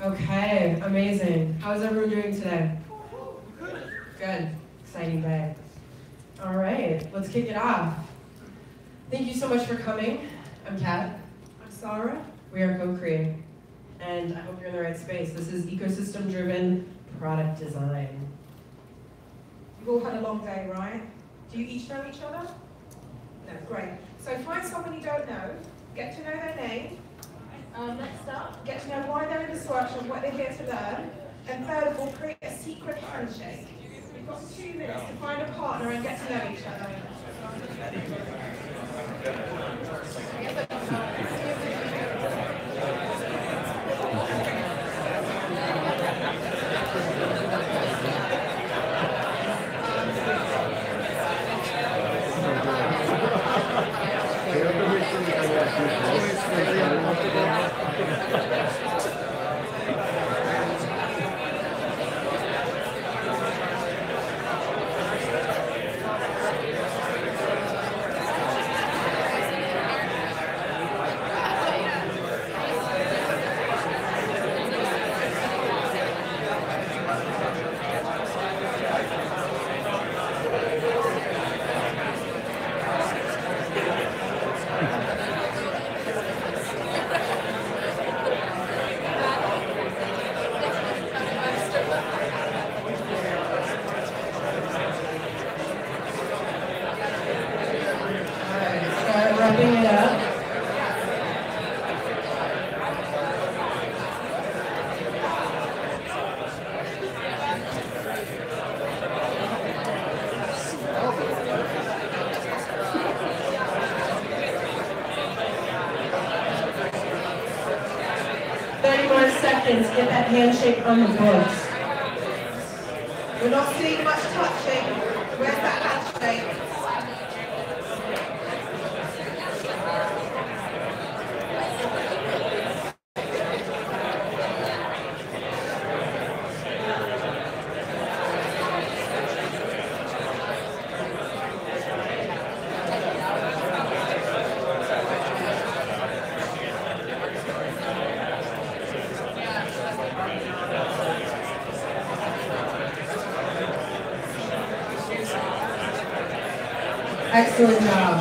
Okay, amazing. How's everyone doing today? Good. Exciting day. All right, let's kick it off. Thank you so much for coming. I'm Kat. I'm Sarah. We are Co-Create, and I hope you're in the right space. This is ecosystem-driven product design. You've all had a long day, right? Do you each know each other? No, great. So find someone you don't know, get to know their name. Next up, get to know why they're in this workshop, what they're here to learn. And third of all, create a secret handshake. You've got 2 minutes to find a partner and get to know each other. Wrapping it up. Seconds, get that handshake on the books. We're not seeing much touching. Where's that handshake? Excellent job.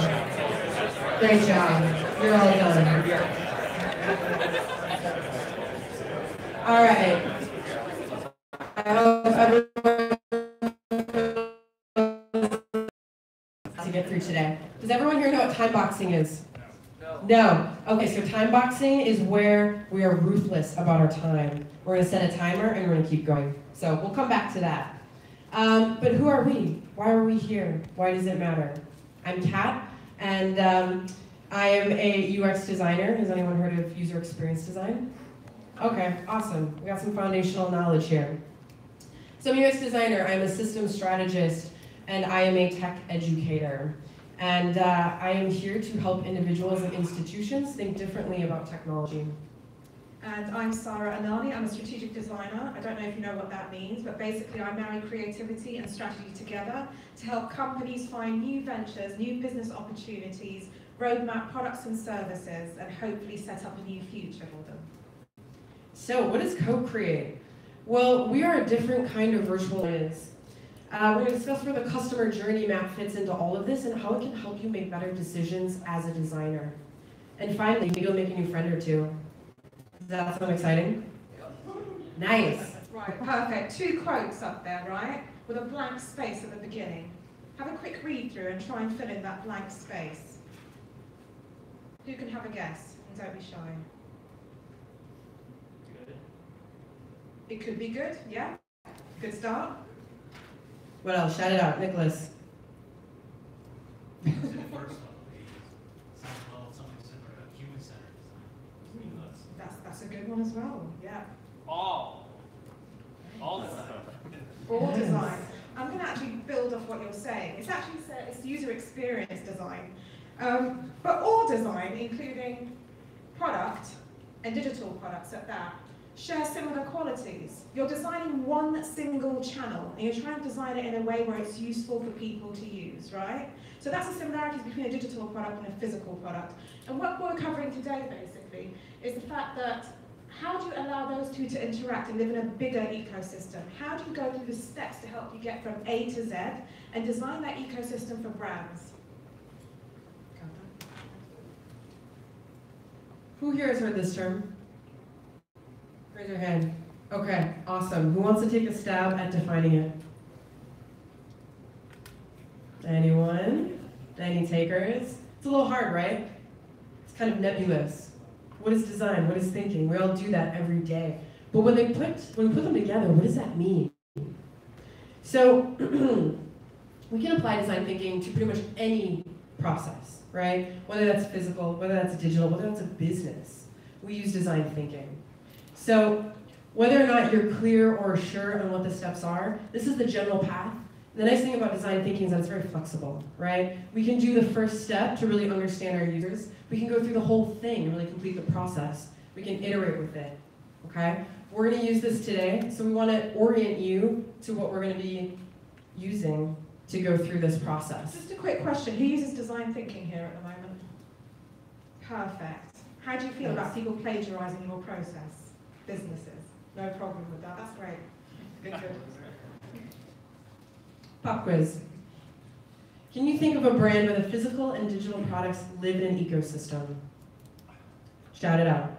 Great job. You're all done. All right. I hope everyone to get through today. Does everyone here know what time boxing is? No. Okay, so time boxing is where we are ruthless about our time. We're going to set a timer and we're going to keep going. So we'll come back to that. But who are we? Why are we here? Why does it matter? I'm Kat, and I am a UX designer. Has anyone heard of user experience design? Okay, awesome. We got some foundational knowledge here. So I'm a UX designer, I'm a systems strategist, and I am a tech educator. And I am here to help individuals and institutions think differently about technology. And I'm Sarah Anani, I'm a strategic designer. I don't know if you know what that means, but basically I marry creativity and strategy together to help companies find new ventures, new business opportunities, roadmap products and services, and hopefully set up a new future for them. So what is Co-Create? Well, we are a different kind of virtual is. We're going to discuss where the customer journey map fits into all of this and how it can help you make better decisions as a designer. And finally, maybe you'll make a new friend or two. Does that sound exciting? Nice. Right, perfect. 2 quotes up there, right? With a blank space at the beginning. Have a quick read through and try and fill in that blank space. Who can have a guess? And don't be shy. Good. It could be good, yeah? Good start. What else? Shout it out, Nicholas. The first one, something similar to human-centered design. That's a good one as well, yeah. All design. All design. I'm going to actually build off what you're saying. It's actually said it's user experience design. But all design, including product and digital products at that, share similar qualities. You're designing one single channel, and you're trying to design it in a way where it's useful for people to use, right? So that's the similarities between a digital product and a physical product. And what we're covering today, basically, is the fact that how do you allow those two to interact and live in a bigger ecosystem? How do you go through the steps to help you get from A to Z and design that ecosystem for brands? Who here has heard this term? Raise your hand. Okay, awesome. Who wants to take a stab at defining it? Anyone? Any takers? It's a little hard, right? It's kind of nebulous. What is design? What is thinking? We all do that every day. But when we put them together, what does that mean? So we can apply design thinking to pretty much any process, right? Whether that's physical, whether that's digital, whether that's a business, we use design thinking. So whether or not you're clear or sure on what the steps are, this is the general path. The nice thing about design thinking is that it's very flexible, right? We can do the first step to really understand our users. We can go through the whole thing and really complete the process. We can iterate with it, okay? We're gonna use this today, so we wanna orient you to what we're gonna be using to go through this process. Just a quick question, who uses design thinking here at the moment? Perfect. How do you feel about people plagiarizing your process? Businesses? No problem with that, that's great. Good. Pop quiz. Can you think of a brand where the physical and digital products live in an ecosystem? Shout it out.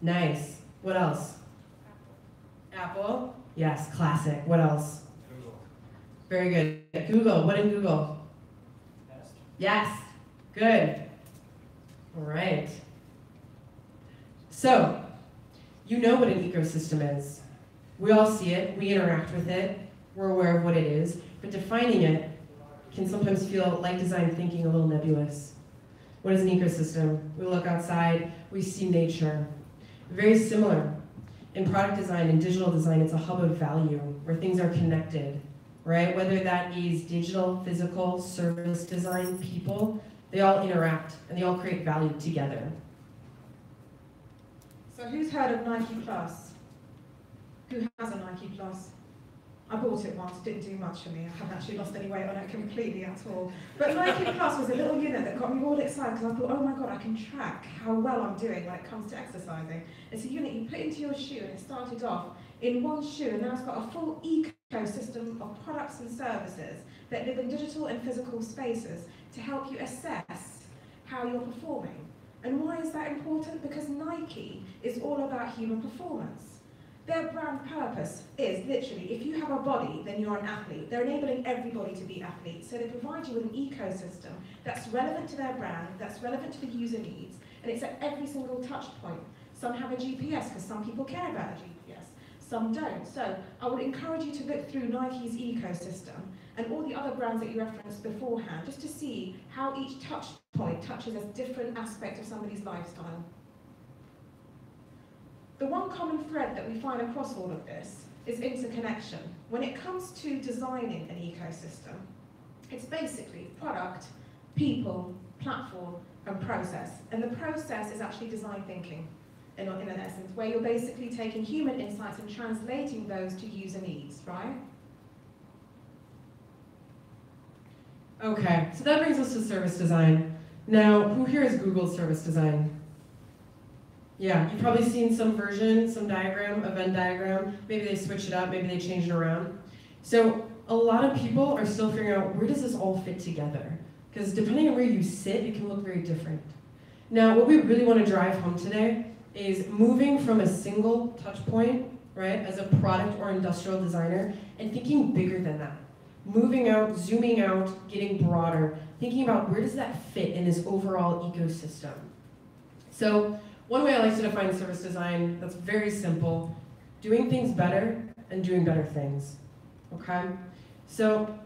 Nice. What else? Apple? Yes, classic. What else? Google. Very good. Google. What in Google? Best. Yes. Good. All right. So, you know what an ecosystem is. We all see it. We interact with it. We're aware of what it is. But defining it can sometimes feel like design thinking a little nebulous. What is an ecosystem? We look outside, we see nature. Very similar. In product design and digital design, it's a hub of value where things are connected, right? Whether that is digital, physical, service design, people, they all interact and they all create value together. So who's heard of Nike Plus? Who has a Nike Plus? I bought it once, it didn't do much for me. I haven't actually lost any weight on it completely at all. But Nike Plus was a little unit that got me all excited because I thought, oh my God, I can track how well I'm doing when it comes to exercising. It's a unit you put into your shoe and it started off in one shoe and now it's got a full ecosystem of products and services that live in digital and physical spaces to help you assess how you're performing. And why is that important? Because Nike is all about human performance. Their brand purpose is literally, if you have a body, then you're an athlete. They're enabling everybody to be athletes. So they provide you with an ecosystem that's relevant to their brand, that's relevant to the user needs, and it's at every single touch point. Some have a GPS because some people care about a GPS, some don't. So I would encourage you to look through Nike's ecosystem and all the other brands that you referenced beforehand, just to see how each touch point touches a different aspect of somebody's lifestyle. The one common thread that we find across all of this is interconnection. When it comes to designing an ecosystem, it's basically product, people, platform, and process. And the process is actually design thinking, in an essence, where you're basically taking human insights and translating those to user needs, right? Okay, so that brings us to service design. Now, who here has Googled service design? Yeah, you've probably seen some version, some diagram, a Venn diagram. Maybe they switched it up, maybe they changed it around. So a lot of people are still figuring out, where does this all fit together? Because depending on where you sit, it can look very different. Now, what we really want to drive home today is moving from a single touch point, right, as a product or industrial designer, and thinking bigger than that. Moving out, zooming out, getting broader, thinking about where does that fit in this overall ecosystem. So one way I like to define service design that's very simple, doing things better and doing better things, okay? So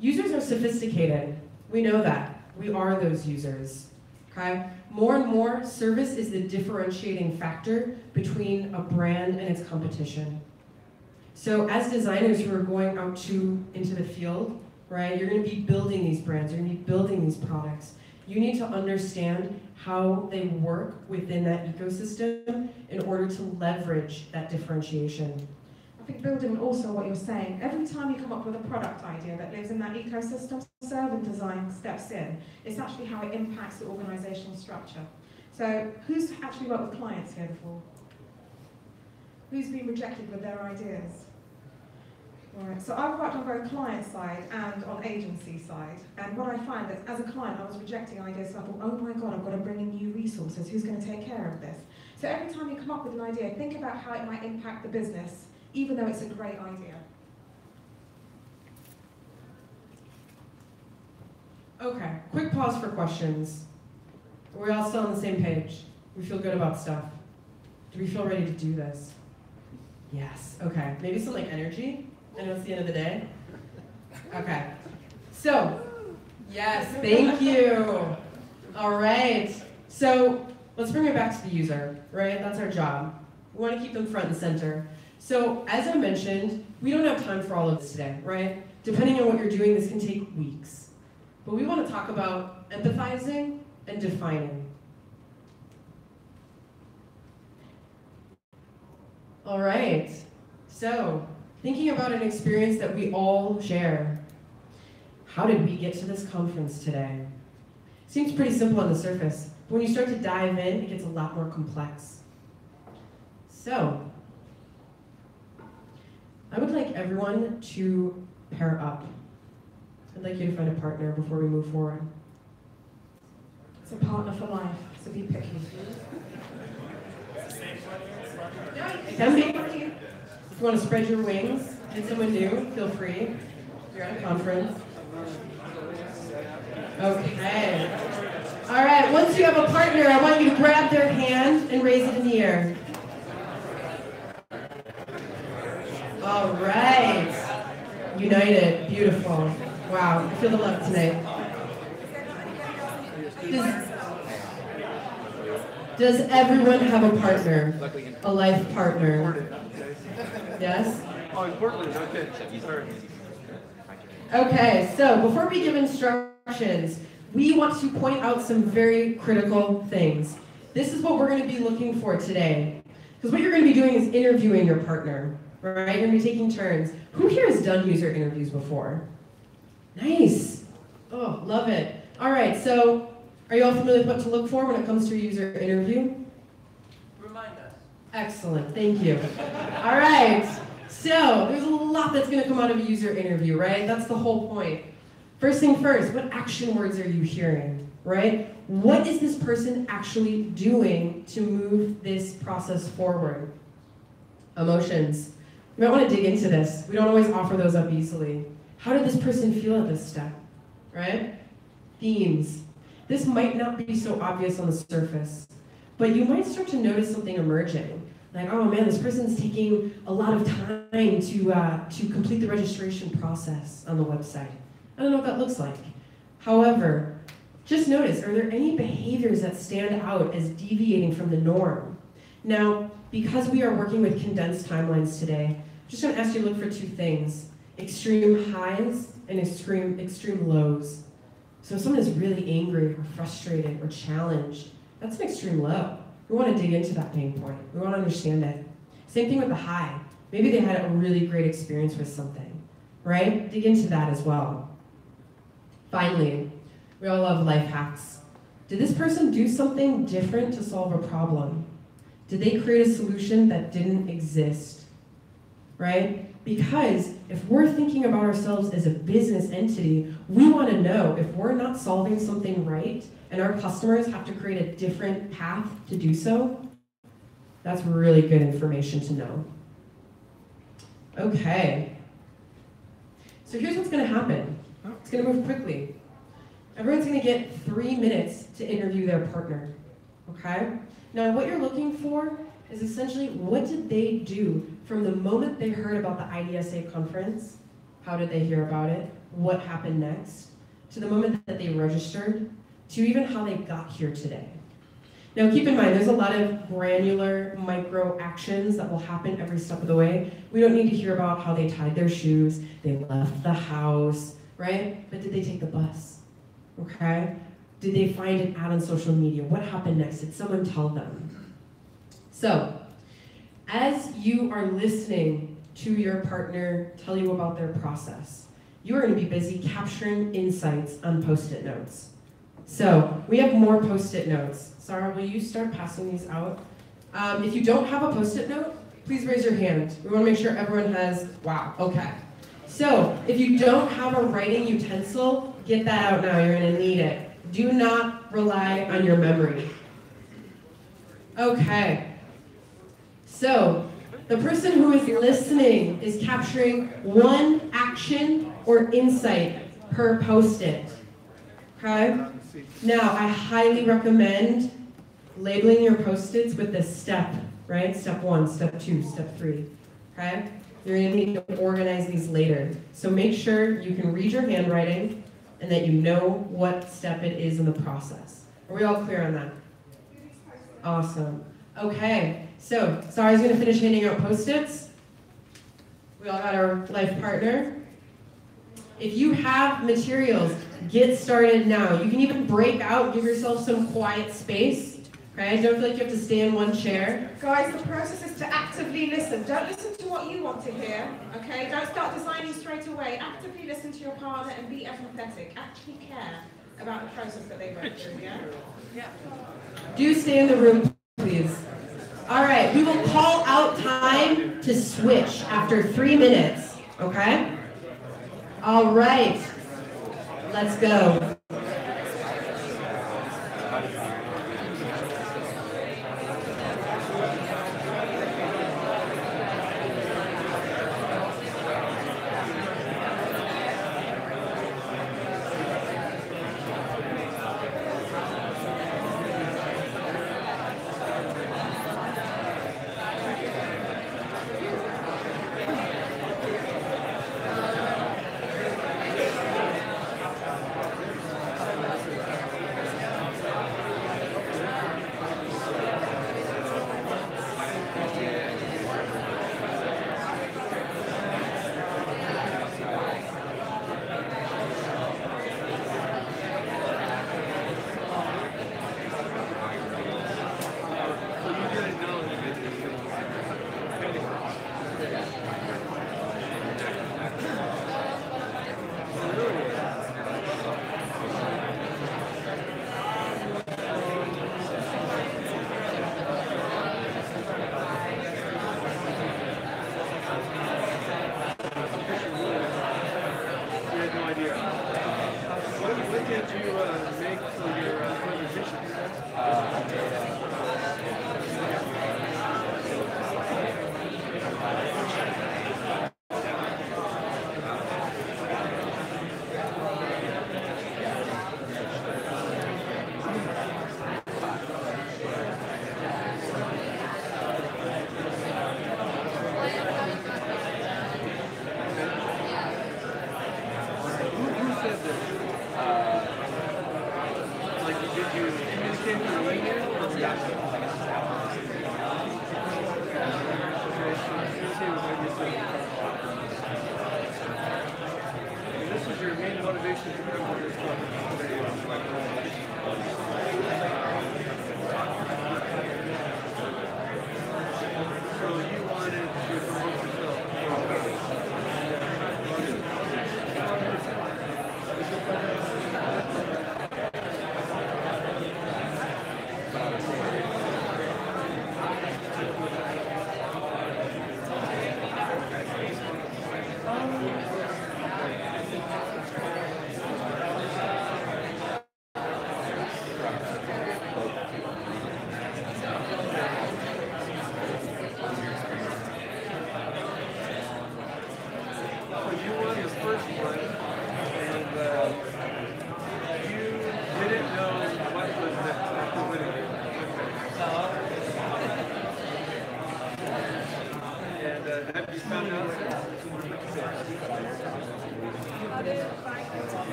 users are sophisticated. We know that. We are those users, okay? More and more, service is the differentiating factor between a brand and its competition. So as designers who are going out into the field, right, you're gonna be building these brands, you're gonna be building these products. You need to understand how they work within that ecosystem in order to leverage that differentiation. I think building also what you're saying, every time you come up with a product idea that lives in that ecosystem, serve and design steps in. It's actually how it impacts the organizational structure. So who's actually worked with clients here before? Who's been rejected with their ideas? Right, so I've worked on both client side and on agency side, and what I find is, as a client, I was rejecting ideas, so I thought, oh my god, I've got to bring in new resources, who's going to take care of this? So every time you come up with an idea, think about how it might impact the business, even though it's a great idea. Okay, quick pause for questions. Are we all still on the same page? We feel good about stuff. Do we feel ready to do this? Yes, okay. Maybe some like energy? I know it's the end of the day. Okay, so, yes, thank you. All right, so let's bring it back to the user, right? That's our job. We want to keep them front and center. So, as I mentioned, we don't have time for all of this today, right? Depending on what you're doing, this can take weeks. But we want to talk about empathizing and defining. All right, so thinking about an experience that we all share. How did we get to this conference today? Seems pretty simple on the surface, but when you start to dive in, it gets a lot more complex. So, I would like everyone to pair up. I'd like you to find a partner before we move forward. It's a partner for life, so be picky. It can be. If you want to spread your wings, get someone new, feel free. You're at a conference. Okay. All right, once you have a partner, I want you to grab their hand and raise it in the air. All right. United, beautiful. Wow, I feel the love tonight. Does everyone have a partner? A life partner? Yes? Okay, so before we give instructions, we want to point out some very critical things. This is what we're going to be looking for today. Because what you're going to be doing is interviewing your partner, right? You're going to be taking turns. Who here has done user interviews before? Nice. Oh, love it. All right, so are you all familiar with what to look for when it comes to a user interview? Remind us. Excellent, thank you. All right, so there's a lot that's going to come out of a user interview, right? That's the whole point. First thing first, what action words are you hearing, right? What is this person actually doing to move this process forward? Emotions. You might want to dig into this. We don't always offer those up easily. How did this person feel at this step, right? Themes. This might not be so obvious on the surface, but you might start to notice something emerging. Like, oh man, this person's taking a lot of time to complete the registration process on the website. I don't know what that looks like. However, just notice, are there any behaviors that stand out as deviating from the norm? Now, because we are working with condensed timelines today, I'm just gonna ask you to look for two things: extreme highs and extreme lows. So if someone is really angry or frustrated or challenged, that's an extreme low. We want to dig into that pain point. We want to understand it. Same thing with the high. Maybe they had a really great experience with something, right? Dig into that as well. Finally, we all love life hacks. Did this person do something different to solve a problem? Did they create a solution that didn't exist, right? Because if we're thinking about ourselves as a business entity, we want to know if we're not solving something right and our customers have to create a different path to do so. That's really good information to know. Okay. So here's what's going to happen. It's going to move quickly. Everyone's going to get 3 minutes to interview their partner. Okay? Now, what you're looking for is essentially, what did they do from the moment they heard about the IDSA conference? How did they hear about it? What happened next? To the moment that they registered, to even how they got here today. Now keep in mind, there's a lot of granular micro actions that will happen every step of the way. We don't need to hear about how they tied their shoes, they left the house, right? But did they take the bus? Okay? Did they find an ad on social media? What happened next? Did someone tell them? So, as you are listening to your partner tell you about their process, you are going to be busy capturing insights on Post-it notes. So we have more post-it notes. Sarah, will you start passing these out? If you don't have a post-it note, please raise your hand. We want to make sure everyone has, wow, okay. So if you don't have a writing utensil, get that out now, you're gonna need it. Do not rely on your memory. Okay. So the person who is listening is capturing one action or insight per post-it. Okay? Now, I highly recommend labeling your post-its with this step, right? Step 1, step 2, step 3. Okay? You're going to need to organize these later. So make sure you can read your handwriting and that you know what step it is in the process. Are we all clear on that? Awesome. Okay, so Sarah's going to finish handing out post-its. We all got our life partner. If you have materials, get started now. You can even break out, give yourself some quiet space. Okay, don't feel like you have to stay in one chair. Guys, the process is to actively listen. Don't listen to what you want to hear, okay? Don't start designing straight away. Actively listen to your partner and be empathetic. Actually care about the process that they went through, yeah? Yeah. Do stay in the room, please. All right, we will call out time to switch after 3 minutes, okay? All right, let's go.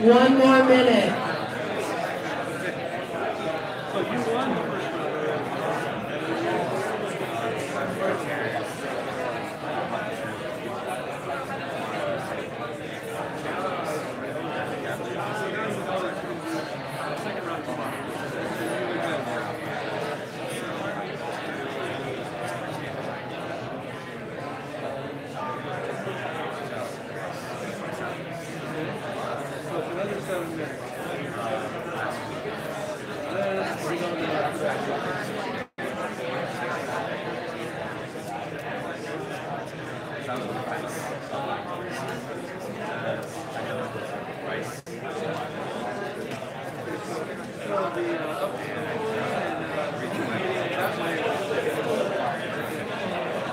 One more minute. 7 minutes. Then we go to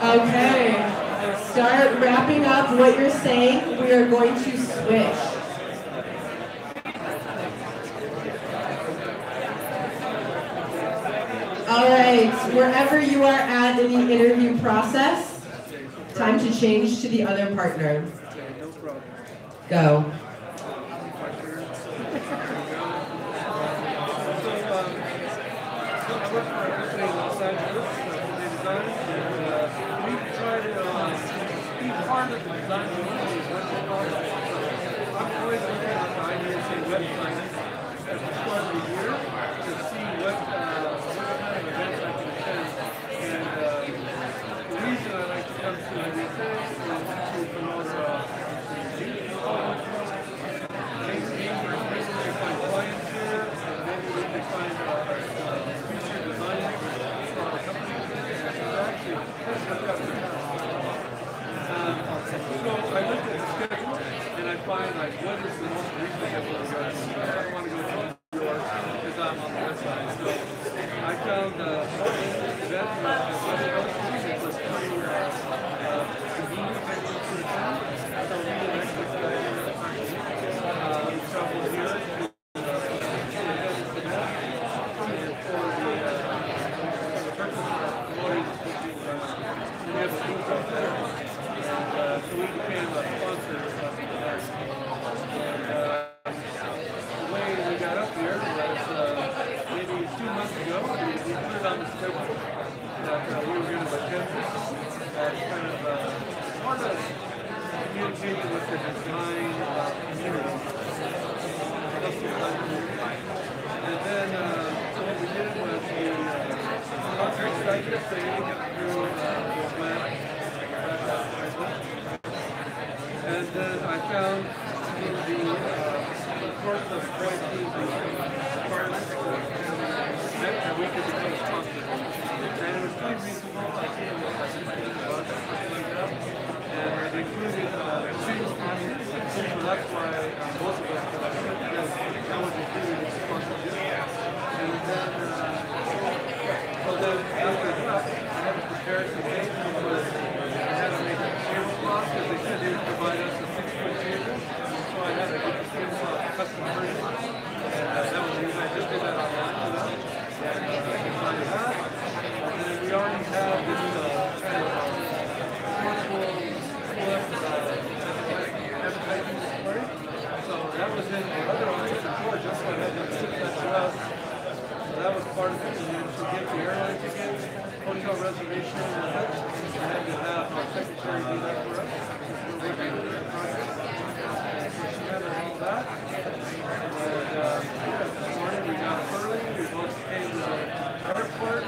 Okay, start wrapping up what you're saying. We are going to switch. All right, wherever you are at in the interview process, time to change to the other partner. Go. And then I found the course of crises requirements that we could become responsible. And it was pretty reasonable. I came up with something like that. And it included two sponsors. So that's why most of us got upset because I was included in sponsorship. And then, so then after that, I had to prepare some things because I had to make a tablecloth because they said they would provide us a 6-foot table. So I had to get the tablecloth custom version. And that was the reason I just did that online for them. And I can find that. And then we already have this kind of portable advertising display. So that was in the other office in Georgia, so I had to sit that to us. So that was part of it. And then to get the airline tickets, hotel reservation, and all that, I had to have our secretary do that for us. They did the project. So she had all that. And yeah, this morning we got up early. We both came to the airport.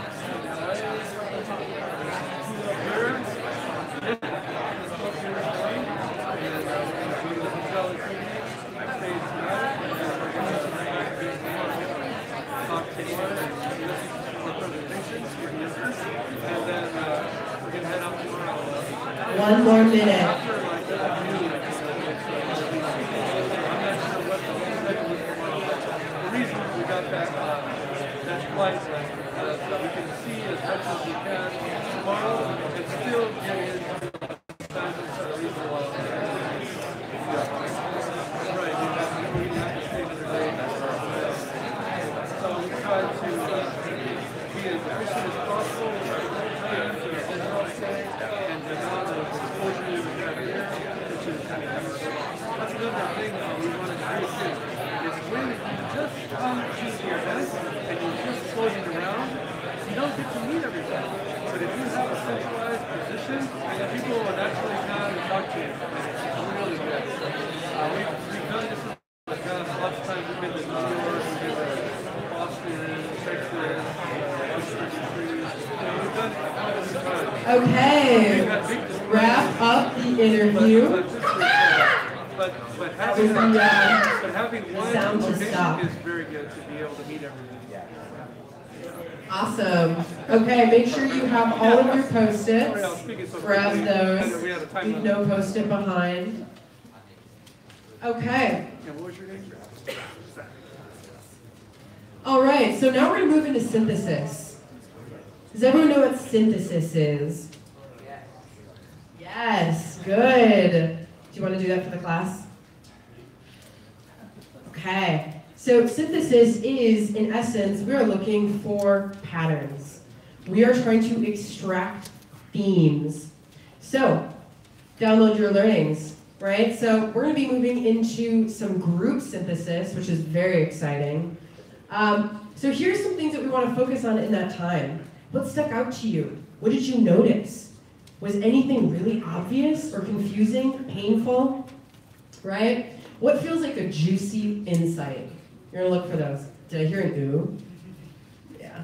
One more minute. The reason we got that flight so we can see as much as we can tomorrow and still get in time to reasonable. Right, we have to stay for the day. So we try to be as efficient as possible with our plans and our overall stay and the amount of exposure we have here, which is that's another thing we want to do too. Is when you just come to the event and you're just floating around, you don't get to meet everybody. But if you have a centralized position, people will naturally come and talk to you. It's really good. We've done this in the past. Lots of times we've been to New York, we've been to Boston, Texas, we've done it all the time. Okay, wrap up the interview. But having with the but having one sound to location stop. is very good to be able to meet everyone. Awesome. Okay, make sure you have all of your Sorry, I was speaking Post-its. so Grab quickly. those. We had a time Leave limit. no Post-it behind. Okay. And what was your name? All right, so now we're going to move into synthesis. Does everyone know what synthesis is? Yes, good. Do you want to do that for the class? Okay. So synthesis is, in essence, we are looking for patterns. We are trying to extract themes. So, download your learnings, right? So we're going to be moving into some group synthesis, which is very exciting. So here's some things that we want to focus on in that time. What stuck out to you? What did you notice? Was anything really obvious or confusing, painful, right? What feels like a juicy insight? You're gonna look for those. Did I hear an ooh? Yeah.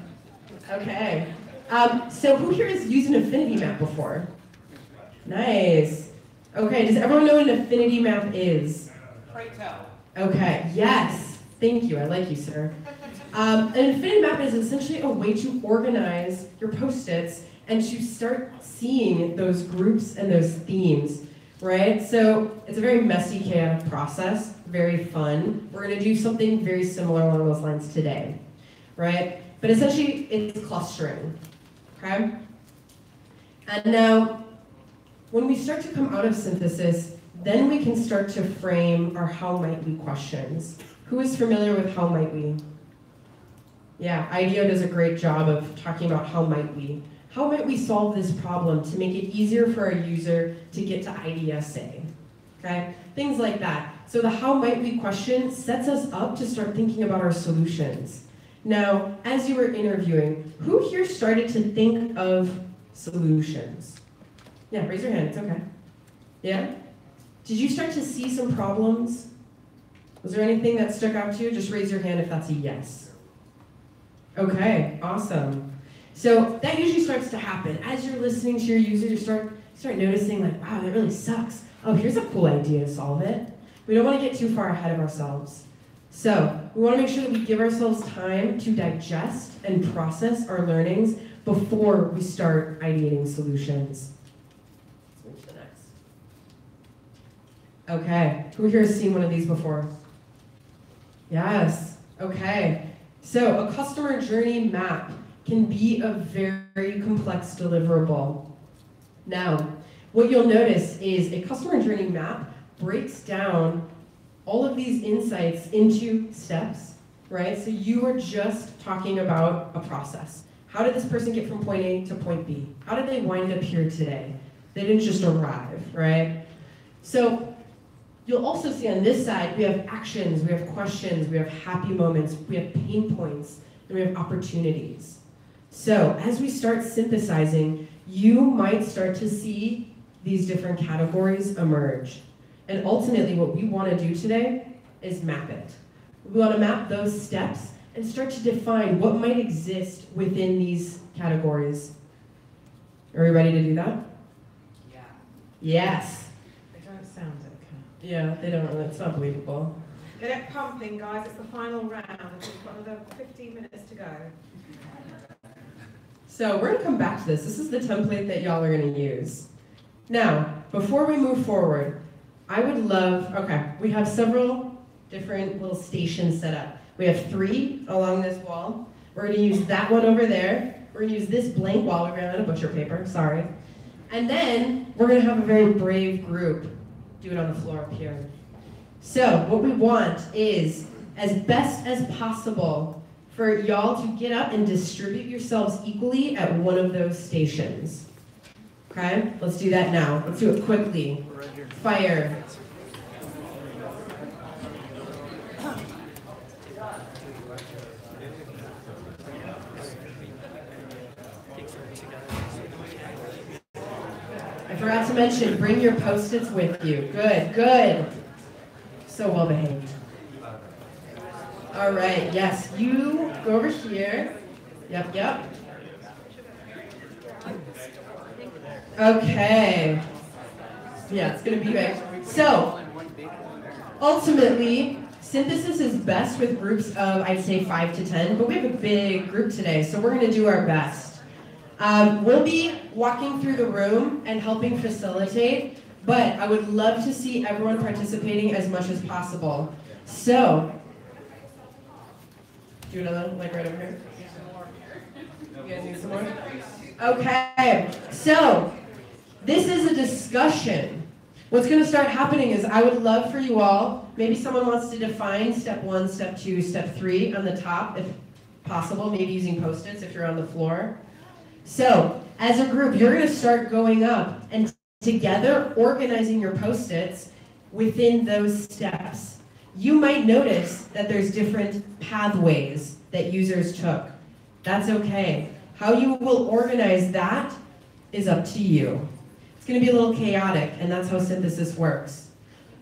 Okay. So who here has used an affinity map before? Nice. Okay, does everyone know what an affinity map is? Pray tell. Okay, yes. Thank you, I like you, sir. An affinity map is essentially a way to organize your Post-its and to start seeing those groups and those themes, right? So it's a very messy, chaotic process, very fun. We're gonna do something very similar along those lines today, right? But essentially, it's clustering, okay? And now, when we start to come out of synthesis, then we can start to frame our how might we questions. Who is familiar with how might we? Yeah, IDEO does a great job of talking about how might we. How might we solve this problem to make it easier for our user to get to IDSA? Okay, things like that. So the how might we question sets us up to start thinking about our solutions. Now, as you were interviewing, who here started to think of solutions? Yeah, raise your hand, it's okay. Yeah? Did you start to see some problems? Was there anything that stuck out to you? Just raise your hand if that's a yes. Okay, awesome. So that usually starts to happen. As you're listening to your user, you start noticing like, wow, that really sucks. Oh, here's a cool idea to solve it. We don't want to get too far ahead of ourselves. So we want to make sure that we give ourselves time to digest and process our learnings before we start ideating solutions. Let's move to the next. Okay, who here has seen one of these before? Yes, okay. So a customer journey map can be a very complex deliverable. Now, what you'll notice is a customer journey map breaks down all of these insights into steps, right? So you are just talking about a process. How did this person get from point A to point B? How did they wind up here today? They didn't just arrive, right? So you'll also see on this side, we have actions, we have questions, we have happy moments, we have pain points, and we have opportunities. So as we start synthesizing, you might start to see these different categories emerge. And ultimately, what we want to do today is map it. We want to map those steps and start to define what might exist within these categories. Are we ready to do that? Yeah. Yes. They don't sound okay. Yeah, they don't. It's not believable. Get it pumping, guys. It's the final round. We've got another 15 minutes to go. So we're going to come back to this. This is the template that y'all are going to use. Now, before we move forward, I would love, okay, we have several different little stations set up. We have 3 along this wall. We're going to use that one over there. We're going to use this blank wall. We're going to butcher paper, sorry. And then we're going to have a very brave group do it on the floor up here. So what we want is, as best as possible, for y'all to get up and distribute yourselves equally at one of those stations. Okay, let's do that now. Let's do it quickly. Fire. I forgot to mention, bring your Post-its with you. Good, good. So well behaved. All right, yes, you go over here. Yep, yep. Okay. Yeah, it's gonna be big. So, ultimately, synthesis is best with groups of, I'd say, 5 to 10, but we have a big group today, so we're going to do our best. We'll be walking through the room and helping facilitate, but I would love to see everyone participating as much as possible. So, do another, like right over here? You guys need some more? Okay, so this is a discussion. What's going to start happening is I would love for you all, maybe someone wants to define step 1, step 2, step 3 on the top, if possible, maybe using Post-its if you're on the floor. So, as a group, you're going to start going up and together organizing your Post-its within those steps. You might notice that there's different pathways that users took. That's okay. How you will organize that is up to you. It's going to be a little chaotic, and that's how synthesis works.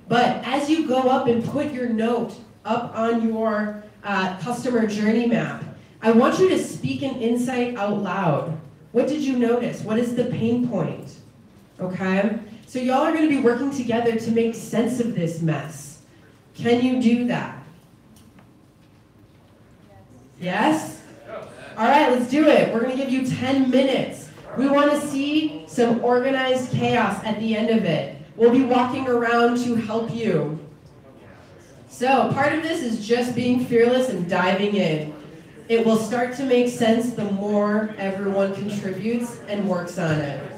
But as you go up and put your note up on your customer journey map, I want you to speak an insight out loud. What did you notice? What is the pain point? Okay? So y'all are going to be working together to make sense of this mess. Can you do that? Yes? All right, let's do it. We're going to give you 10 minutes. We want to see some organized chaos at the end of it. We'll be walking around to help you. So part of this is just being fearless and diving in. It will start to make sense the more everyone contributes and works on it.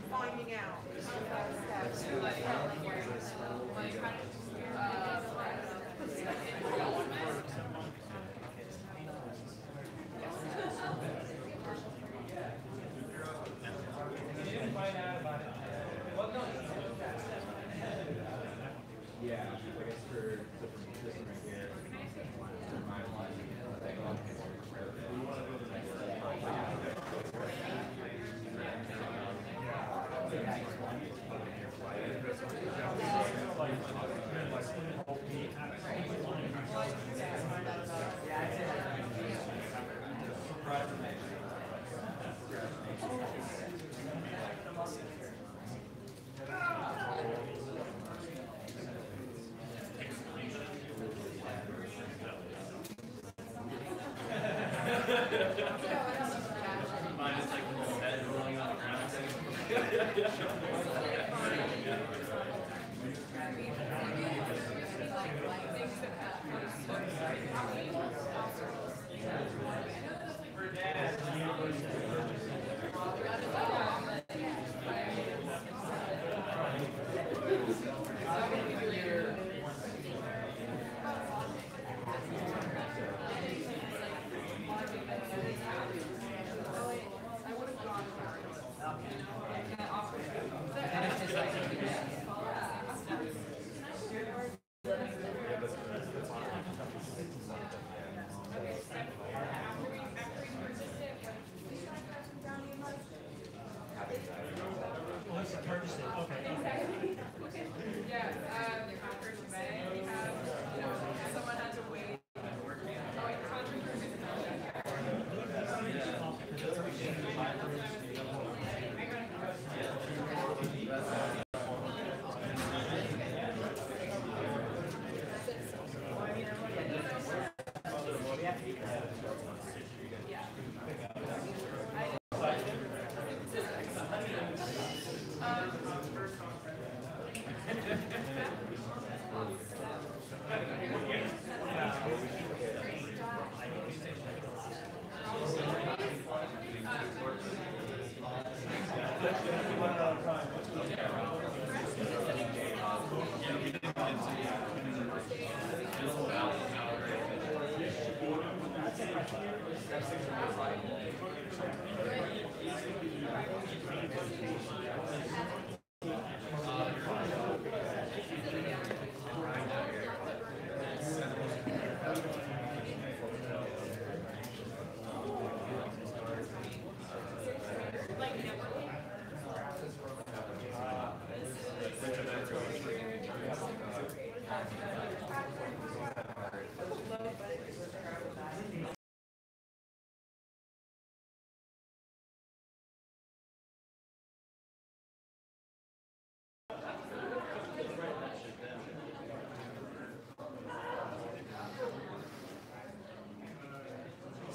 Finding out.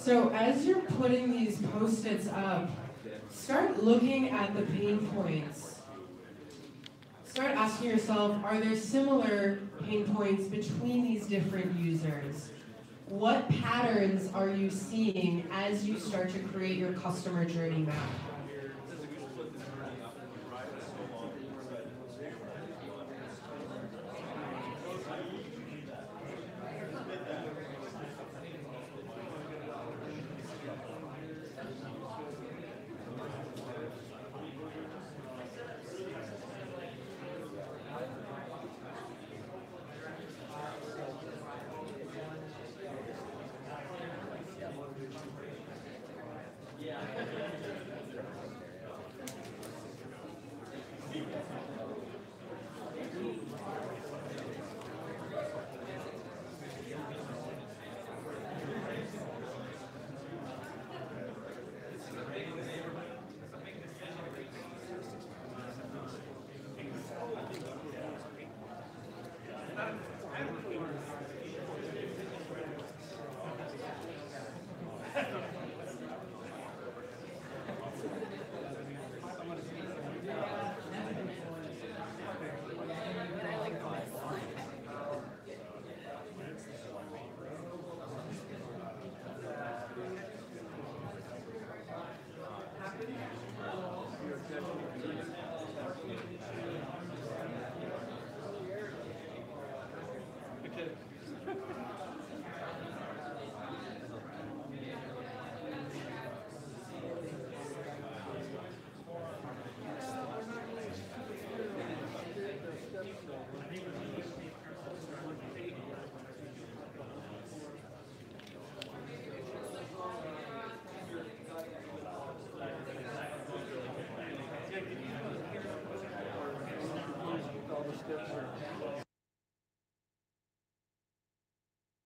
So as you're putting these Post-its up, start looking at the pain points. Start asking yourself, are there similar pain points between these different users? What patterns are you seeing as you start to create your customer journey map? All the steps are